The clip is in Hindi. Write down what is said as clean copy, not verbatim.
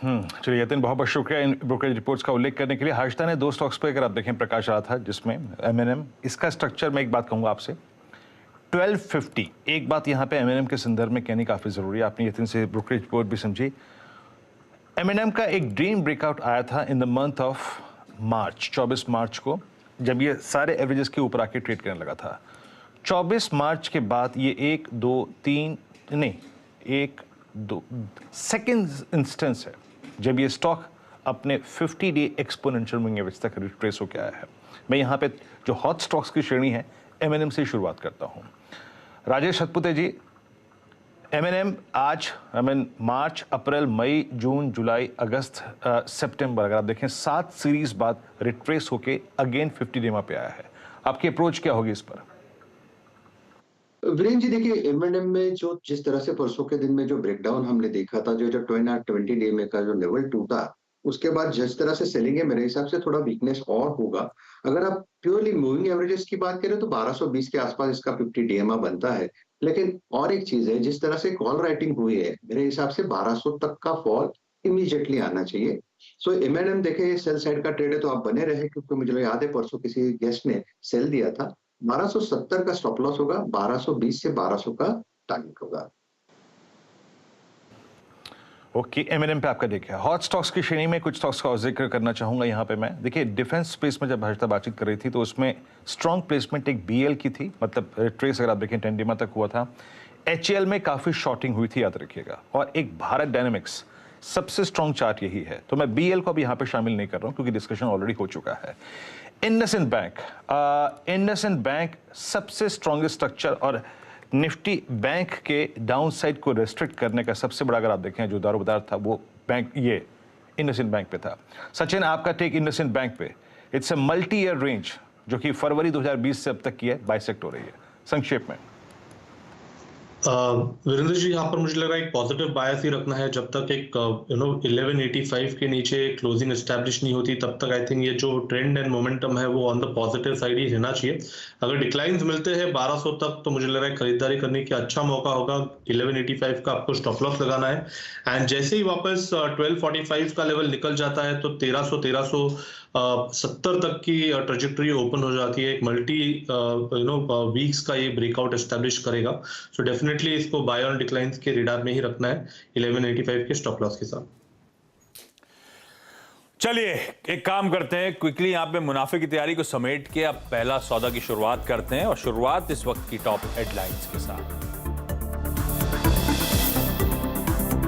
चलिए यतिन, बहुत बहुत शुक्रिया इन ब्रोकरेज रिपोर्ट्स का उल्लेख करने के लिए। हाशिदा ने दो स्टॉक्स पे अगर आप देखें प्रकाश रहा था, जिसमें एमएनएम, इसका स्ट्रक्चर मैं एक बात कहूँगा आपसे, 1250। एक बात यहाँ पे एमएनएम के संदर्भ में कहनी काफ़ी ज़रूरी है, आपने यतिन से ब्रोकरेज रिपोर्ट भी समझी। एमएनएम का एक ड्रीम ब्रेकआउट आया था in the month of March, 24 मार्च को, जब ये सारे एवरेजेस के ऊपर आके ट्रेड करने लगा था। 24 मार्च के बाद ये 1 2 3 नहीं 1 2 सेकेंड इंस्टेंस है जब ये स्टॉक अपने 50 डे एक्सपोनेंशियल मूविंग एवरेज तक रिट्रेस होकर आया है। मैं यहाँ पे जो हॉट स्टॉक्स की श्रेणी है एमएनएम से शुरुआत करता हूँ। राजेश हतपुते जी, एमएनएम आज मार्च, अप्रैल, मई, जून, जुलाई, अगस्त, सितंबर, अगर आप देखें 7 सीरीज बाद रिट्रेस होके अगेन 50 डे पे आया है। आपकी अप्रोच क्या होगी इस पर? वीरेंद्र जी, देखिए एमएनएम में जो जिस तरह से परसों के दिन में जो ब्रेकडाउन हमने देखा था, जो जब 20 डे में का जो लेवल टूटा, उसके बाद जिस तरह से सेलिंग है, मेरे हिसाब से थोड़ा वीकनेस और होगा। अगर आप प्योरली मूविंग एवरेजेस की बात करें तो 1220 के आसपास इसका 50 डीएमआ बनता है। लेकिन और एक चीज है, जिस तरह से कॉल राइटिंग हुई है, मेरे हिसाब से 1200 तक का फॉल इमीडिएटली आना चाहिए। सो एमएनएम देखे सेल साइड का ट्रेड है तो आप बने रहे, क्योंकि मुझे याद है परसों किसी गेस्ट ने सेल दिया था। 1270 का स्टॉप लॉस होगा, 1220 से 1200 का टारगेट होगा। ओके, एमएनएम पे आपका देखिए। हॉट स्टॉक्स की श्रेणी में कुछ स्टॉक्स का और जिक्र करना चाहूंगा यहाँ पे मैं। देखिए डिफेंस स्पेस में जब हर्षिता बातचीत कर रही थी तो उसमें स्ट्रॉन्ग प्लेसमेंट एक बीएल की थी, मतलब रिट्रेस अगर आप देखें 10 डे तक हुआ था। एचएल में काफी शॉर्टिंग हुई थी, याद रखिएगा। और एक भारत डायनेमिक्स, सबसे स्ट्रॉन्ग चार्ट यही है, तो मैं बीएल को भी यहाँ पे शामिल नहीं कर रहा हूँ क्योंकि डिस्कशन ऑलरेडी हो चुका है। इंडसइंड बैंक सबसे स्ट्रॉन्गेस्ट स्ट्रक्चर और निफ्टी बैंक के डाउनसाइड को रेस्ट्रिक्ट करने का सबसे बड़ा, अगर आप देखें, जो दारोमदार था वो बैंक, ये इंडसइंड बैंक पे था। सचिन, आपका टेक इंडसइंड बैंक पे? It's a multi year range जो कि फरवरी 2020 से अब तक की है, बाइसेक्ट हो रही है। संक्षेप में वीरेंद्र जी, यहाँ पर मुझे लग रहा है एक पॉजिटिव बायस ही रखना है। जब तक एक 1185 के नीचे क्लोजिंग एस्टैब्लिश नहीं होती तब तक आई थिंक ये जो ट्रेंड एंड मोमेंटम है वो ऑन द पॉजिटिव साइड ही रहना चाहिए। अगर डिक्लाइंस मिलते हैं 1200 तक तो मुझे लग रहा है खरीदारी करने की अच्छा मौका होगा। 1185 का आपको स्टॉप लॉस लगाना है, एंड जैसे ही वापस 1245 का लेवल निकल जाता है तो 1370 तक की ट्रेजेक्टरी ओपन हो जाती है। एक मल्टी वीक्स का ये ब्रेकआउट एस्टैब्लिश करेगा। सो डेफिनेटली इसको बाय ऑन डिक्लाइंस के रिडार में ही रखना है 1185 के स्टॉप लॉस के साथ। चलिए एक काम करते हैं, क्विकली यहाँ पे मुनाफे की तैयारी को समेट के अब पहला सौदा की शुरुआत करते हैं, और शुरुआत इस वक्त की टॉप हेडलाइंस के साथ।